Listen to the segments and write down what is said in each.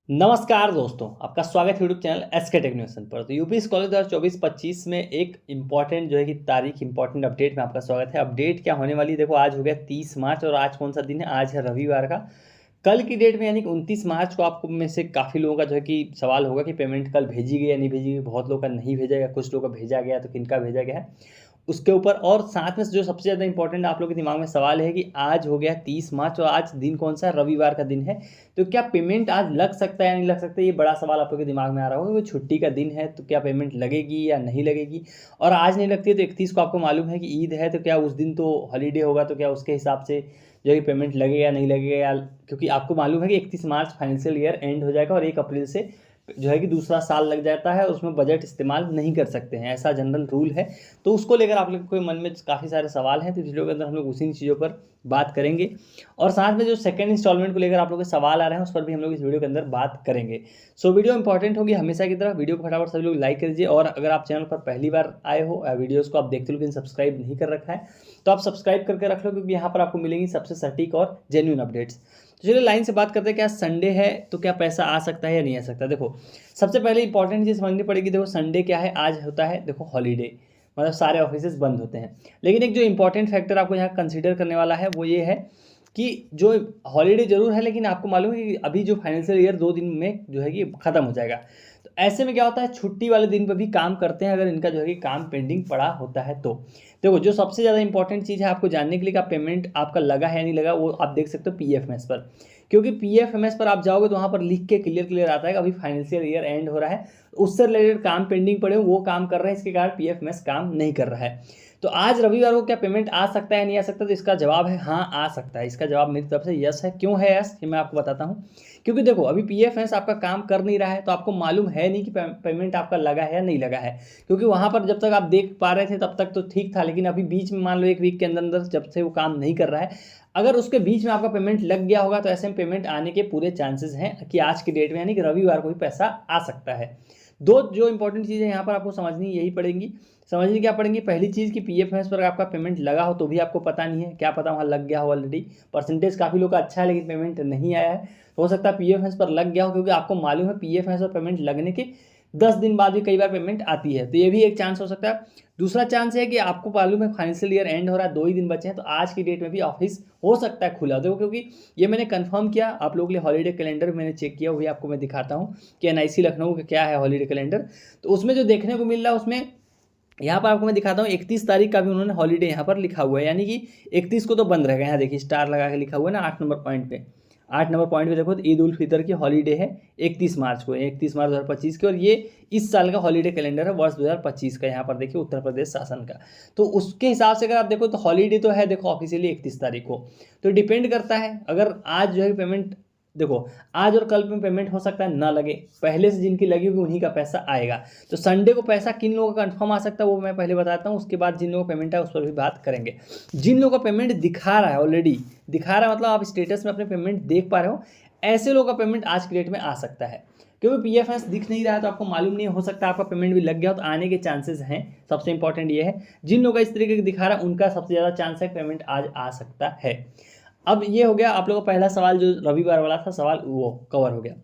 नमस्कार दोस्तों, आपका स्वागत है यूट्यूब चैनल एसके टेक्नोलॉजी पर। तो यूपी स्कॉलर 2024-25 में एक इम्पॉर्टेंट जो है कि तारीख इम्पॉर्टेंट अपडेट में आपका स्वागत है। अपडेट क्या होने वाली है, देखो आज हो गया 30 मार्च और आज कौन सा दिन है, आज है रविवार का। कल की डेट में यानी कि 29 मार्च को आपको में से काफ़ी लोगों का जो है कि सवाल होगा कि पेमेंट कल भेजी गई या नहीं भेजी गई। बहुत लोगों का नहीं भेजा गया, कुछ लोगों का भेजा गया, तो किनका भेजा गया है उसके ऊपर। और साथ में जो सबसे ज़्यादा इंपॉर्टेंट आप लोगों के दिमाग में सवाल है कि आज हो गया 30 मार्च और आज दिन कौन सा, रविवार का दिन है। तो क्या पेमेंट आज लग सकता है या नहीं लग सकता है, ये बड़ा सवाल आप लोगों के दिमाग में आ रहा होगा। क्योंकि छुट्टी का दिन है तो क्या पेमेंट लगेगी या नहीं लगेगी। और आज नहीं लगती है तो 31 को आपको मालूम है कि ईद है, तो क्या उस दिन तो हॉलीडे होगा, तो क्या उसके हिसाब से जो है पेमेंट लगेगा या नहीं लगेगा। या क्योंकि आपको मालूम है कि 31 मार्च फाइनेंशियल ईयर एंड हो जाएगा और 1 अप्रैल से जो है कि दूसरा साल लग जाता है, उसमें बजट इस्तेमाल नहीं कर सकते हैं, ऐसा जनरल रूल है। तो उसको लेकर आप लोग के मन में काफ़ी सारे सवाल हैं, तो इस वीडियो के अंदर हम लोग उसी चीज़ों पर बात करेंगे। और साथ में जो सेकंड इंस्टॉलमेंट को लेकर आप लोग के सवाल आ रहे हैं उस पर भी हम लोग इस वीडियो के अंदर बात करेंगे। सो वीडियो इंपॉर्टेंट होगी हमेशा की तरह, वीडियो को फटाफट सभी लोग लाइक कर दीजिए। और अगर आप चैनल पर पहली बार आए हो, वीडियोज़ को आप देखते हो लेकिन सब्सक्राइब नहीं कर रखा है, तो आप सब्सक्राइब करके रख लो, क्योंकि यहाँ पर आपको मिलेंगी सबसे सटीक और जेन्युइन अपडेट्स। तो चलिए लाइन से बात करते हैं, क्या संडे है तो क्या पैसा आ सकता है या नहीं आ सकता। देखो सबसे पहले इंपॉर्टेंट चीज़ समझनी पड़ेगी। देखो संडे क्या है, आज होता है देखो हॉलीडे, मतलब सारे ऑफिसेज बंद होते हैं। लेकिन एक जो इंपॉर्टेंट फैक्टर आपको यहाँ कंसीडर करने वाला है वो ये है कि जो हॉलीडे जरूर है, लेकिन आपको मालूम है कि अभी जो फाइनेंशियल ईयर 2 दिन में जो है कि ख़त्म हो जाएगा। तो ऐसे में क्या होता है, छुट्टी वाले दिन पर भी काम करते हैं अगर इनका जो है कि काम पेंडिंग पड़ा होता है तो। देखो जो सबसे ज़्यादा इंपॉर्टेंट चीज़ है आपको जानने के लिए कि आप पेमेंट आपका लगा है या नहीं लगा, वो आप देख सकते हो पीएफएमएस पर। क्योंकि पीएफएमएस पर आप जाओगे तो वहाँ पर लिख के क्लियर आता है कि अभी फाइनेंशियल ईयर एंड हो रहा है, उससे रिलेटेड काम पेंडिंग पड़े वो काम कर रहे हैं, इसके कारण पीएफएमएस काम नहीं कर रहा है। तो आज रविवार को क्या पेमेंट आ सकता है नहीं आ सकता, तो इसका जवाब है हाँ आ सकता है। इसका जवाब मेरी तरफ से यस है। क्यों है यस, ये मैं आपको बताता हूँ। क्योंकि देखो अभी पीएफएस आपका काम कर नहीं रहा है, तो आपको मालूम है नहीं कि पेमेंट आपका लगा है या नहीं लगा है। क्योंकि वहाँ पर जब तक आप देख पा रहे थे तब तक तो ठीक था, लेकिन अभी बीच में मान लो 1 वीक के अंदर अंदर जब से वो काम नहीं कर रहा है, अगर उसके बीच में आपका पेमेंट लग गया होगा तो ऐसे में पेमेंट आने के पूरे चांसेस हैं कि आज की डेट में यानी कि रविवार को भी पैसा आ सकता है। दो जो इंपॉर्टेंट चीज़ें यहाँ पर आपको समझनी यही पड़ेंगी। समझनी क्या पड़ेंगी, पहली चीज़ कि पीएफएस पर आपका पेमेंट लगा हो तो भी आपको पता नहीं है, क्या पता वहाँ लग गया हो ऑलरेडी। परसेंटेज काफ़ी लोग का अच्छा है लेकिन पेमेंट नहीं आया है, तो हो सकता है पीएफएस पर लग गया हो। क्योंकि आपको मालूम है पीएफएस पर पेमेंट लगने के 10 दिन बाद भी कई बार पेमेंट आती है, तो ये भी एक चांस हो सकता है। दूसरा चांस है कि आपको मालूम है फाइनेंशियल ईयर एंड हो रहा है, 2 ही दिन बचे हैं, तो आज की डेट में भी ऑफिस हो सकता है खुला। देखो क्योंकि ये मैंने कंफर्म किया आप लोगों के लिए, हॉलीडे कैलेंडर मैंने चेक किया, वही आपको मैं दिखाता हूँ कि एनआईसी लखनऊ का क्या है हॉलीडे कैलेंडर। तो उसमें जो देखने को मिल रहा है उसमें यहाँ पर आपको मैं दिखाता हूँ 31 तारीख का भी उन्होंने हॉलीडे यहाँ पर लिखा हुआ है, यानी कि 31 को तो बंद रहेगा। यहाँ देखिए स्टार लगा के लिखा हुआ है ना 8 नंबर पॉइंट पे। 8 नंबर पॉइंट पे देखो तो ईद उल फितर की हॉलीडे है 31 मार्च को, 31 मार्च 2025 की। और ये इस साल का हॉलीडे कैलेंडर है वर्ष 2025 का, यहाँ पर देखिए उत्तर प्रदेश शासन का। तो उसके हिसाब से अगर आप देखो तो हॉलीडे तो है देखो ऑफिशियली 31 तारीख को। तो डिपेंड करता है, अगर आज जो है पेमेंट देखो आज और कल में पेमेंट हो सकता है ना लगे, पहले से जिनकी लगी होगी उन्हीं का पैसा आएगा। तो संडे को पैसा किन लोगों का कंफर्म आ सकता है वो मैं पहले बताता हूँ, उसके बाद जिन लोगों का पेमेंट है उस पर भी बात करेंगे। जिन लोगों का पेमेंट दिखा रहा है ऑलरेडी, दिखा रहा है मतलब आप स्टेटस में अपने पेमेंट देख पा रहे हो, ऐसे लोगों का पेमेंट आज की डेट में आ सकता है। क्योंकि पीएफएस दिख नहीं रहा है तो आपको मालूम नहीं हो सकता आपका पेमेंट भी लग गया हो, तो आने के चांसेस हैं। सबसे इंपॉर्टेंट ये है जिन लोगों का इस तरीके से दिखा रहा है उनका सबसे ज़्यादा चांस है पेमेंट आज आ सकता है। अब ये हो गया आप लोगों का पहला सवाल, जो रविवार वाला था सवाल वो कवर हो गया।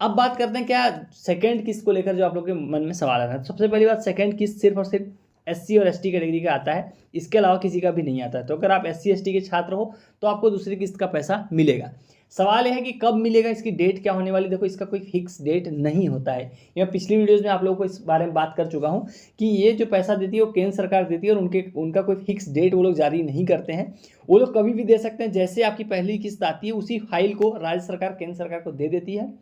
अब बात करते हैं क्या सेकंड किस्त को लेकर जो आप लोग के मन में सवाल आ रहा है। सबसे पहली बात, सेकंड किस्त सिर्फ और सिर्फ एससी और एसटी कैटेगरी का आता है, इसके अलावा किसी का भी नहीं आता है। तो अगर आप एससी एसटी के छात्र हो तो आपको दूसरी किस्त का पैसा मिलेगा। सवाल यह है कि कब मिलेगा, इसकी डेट क्या होने वाली। देखो इसका कोई फिक्स डेट नहीं होता है, मैं पिछली वीडियोज़ में आप लोगों को इस बारे में बात कर चुका हूँ कि ये जो पैसा देती है वो केंद्र सरकार देती है और उनका कोई फिक्स डेट वो लोग जारी नहीं करते हैं। वो लोग कभी भी दे सकते हैं, जैसे आपकी पहली किस्त आती है उसी फाइल को राज्य सरकार केंद्र सरकार को दे देती है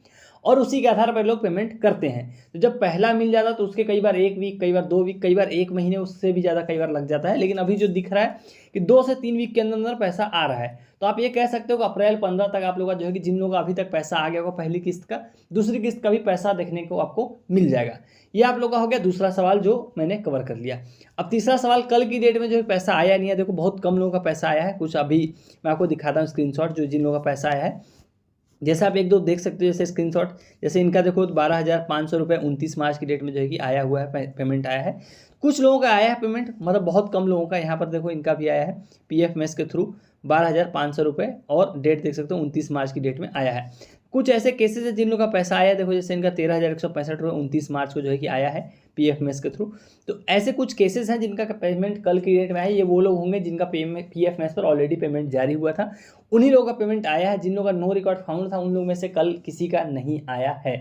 और उसी के आधार पर लोग पेमेंट करते हैं। तो जब पहला मिल जाता तो उसके कई बार 1 वीक, कई बार 2 वीक, कई बार 1 महीने, उससे भी ज़्यादा कई बार लग जाता है। लेकिन अभी जो दिख रहा है कि 2 से 3 वीक के अंदर अंदर पैसा आ रहा है, तो आप ये कह सकते हो कि अप्रैल 15 तक आप लोगों का जो है कि जिन लोगों का अभी तक पैसा आ गया होगा पहली किस्त का, दूसरी किस्त का भी पैसा देखने को आपको मिल जाएगा। ये आप लोगों का हो गया दूसरा सवाल जो मैंने कवर कर लिया। अब तीसरा सवाल, कल की डेट में जो पैसा आया नहीं है। देखो बहुत कम लोगों का पैसा आया है, कुछ अभी मैं आपको दिखाता हूँ स्क्रीनशॉट जो जिन लोगों का पैसा आया है। जैसे आप 1-2 देख सकते हो जैसे स्क्रीनशॉट, जैसे इनका देखो 12,500 रुपये 29 मार्च की डेट में जो है कि आया हुआ है, पेमेंट आया है। कुछ लोगों का आया है पेमेंट, मतलब बहुत कम लोगों का। यहाँ पर देखो इनका भी आया है पीएफएमएस के थ्रू 12,500 रुपये और डेट देख सकते हो 29 मार्च की डेट में आया है। कुछ ऐसे केसेस है जिन लोगों का पैसा आया, देखो जैसे इनका 13,165 रुपये 29 मार्च को जो है कि आया है PFMS के थ्रू। तो ऐसे कुछ केसेस हैं जिनका पेमेंट कल की डेट में आया, ये वो लोग होंगे जिनका PFMS पर ऑलरेडी पेमेंट जारी हुआ था, उन्हीं लोगों का पेमेंट आया है। जिन लोगों का नो रिकॉर्ड फाउंड था उन लोगों में से कल किसी का नहीं आया है।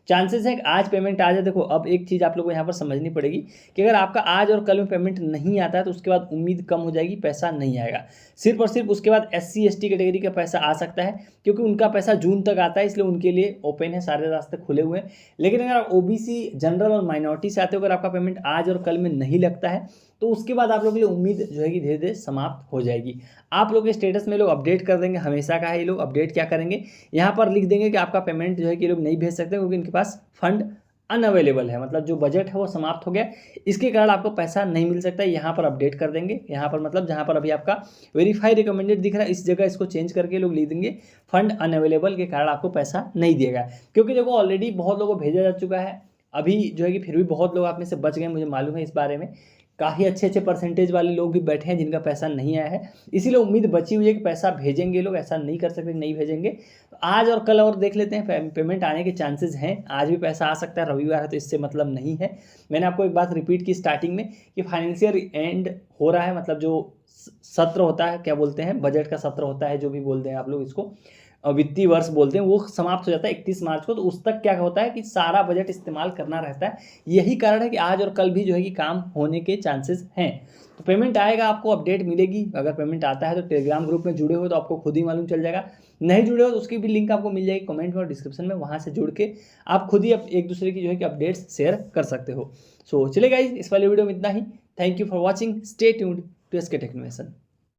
चांसेस है कि आज पेमेंट आ जाए। देखो अब एक चीज़ आप लोगों को यहाँ पर समझनी पड़ेगी कि अगर आपका आज और कल में पेमेंट नहीं आता है तो उसके बाद उम्मीद कम हो जाएगी, पैसा नहीं आएगा। सिर्फ और सिर्फ उसके बाद SC ST कैटेगरी का पैसा आ सकता है, क्योंकि उनका पैसा जून तक आता है, इसलिए उनके लिए ओपन है, सारे रास्ते खुले हुए हैं। लेकिन अगर आप OBC जनरल और माइनॉरिटी से आते हो, अगर आपका पेमेंट आज और कल में नहीं लगता है तो उसके बाद आप लोगों के लिए उम्मीद जो है कि धीरे धीरे समाप्त हो जाएगी। आप लोग के स्टेटस में लोग अपडेट कर देंगे, हमेशा का है। ये लोग अपडेट क्या करेंगे, यहाँ पर लिख देंगे कि आपका पेमेंट जो है कि ये लोग नहीं भेज सकते क्योंकि इनके पास फंड अनअवेलेबल है, मतलब जो बजट है वो समाप्त हो गया, इसके कारण आपको पैसा नहीं मिल सकता है। यहाँ पर अपडेट कर देंगे, यहाँ पर मतलब जहाँ पर अभी आपका वेरीफाई रिकमेंडेड दिख रहा है इस जगह इसको चेंज करके लोग लिख देंगे फंड अनअवेलेबल के कारण आपको पैसा नहीं देगा। क्योंकि देखो ऑलरेडी बहुत लोगों को भेजा जा चुका है, अभी जो है कि फिर भी बहुत लोग आप में से बच गए, मुझे मालूम है इस बारे में। काफ़ी अच्छे परसेंटेज वाले लोग भी बैठे हैं जिनका पैसा नहीं आया है, इसीलिए उम्मीद बची हुई है कि पैसा भेजेंगे लोग, ऐसा नहीं कर सकते नहीं भेजेंगे। तो आज और कल और देख लेते हैं, पेमेंट आने के चांसेस हैं, आज भी पैसा आ सकता है, रविवार है तो इससे मतलब नहीं है। मैंने आपको एक बात रिपीट की स्टार्टिंग में कि फाइनेंशियल एंड हो रहा है, मतलब जो सत्र होता है, क्या बोलते हैं, बजट का सत्र होता है, जो भी बोलते हैं आप लोग इसको, वित्तीय वर्ष बोलते हैं, वो समाप्त हो जाता है 31 मार्च को। तो उस तक क्या होता है कि सारा बजट इस्तेमाल करना रहता है। यही कारण है कि आज और कल भी जो है कि काम होने के चांसेस हैं। तो पेमेंट आएगा, आपको अपडेट मिलेगी। अगर पेमेंट आता है तो टेलीग्राम ग्रुप में जुड़े हो तो आपको खुद ही मालूम चल जाएगा, नहीं जुड़े हो तो उसकी भी लिंक आपको मिल जाएगी कमेंट में और डिस्क्रिप्शन में, वहाँ से जुड़ के आप खुद ही एक दूसरे की जो है कि अपडेट्स शेयर कर सकते हो। सो चलिए गाइस, इस वाले वीडियो में इतना ही। Thank you for watching, stay tuned to SK tech innovation.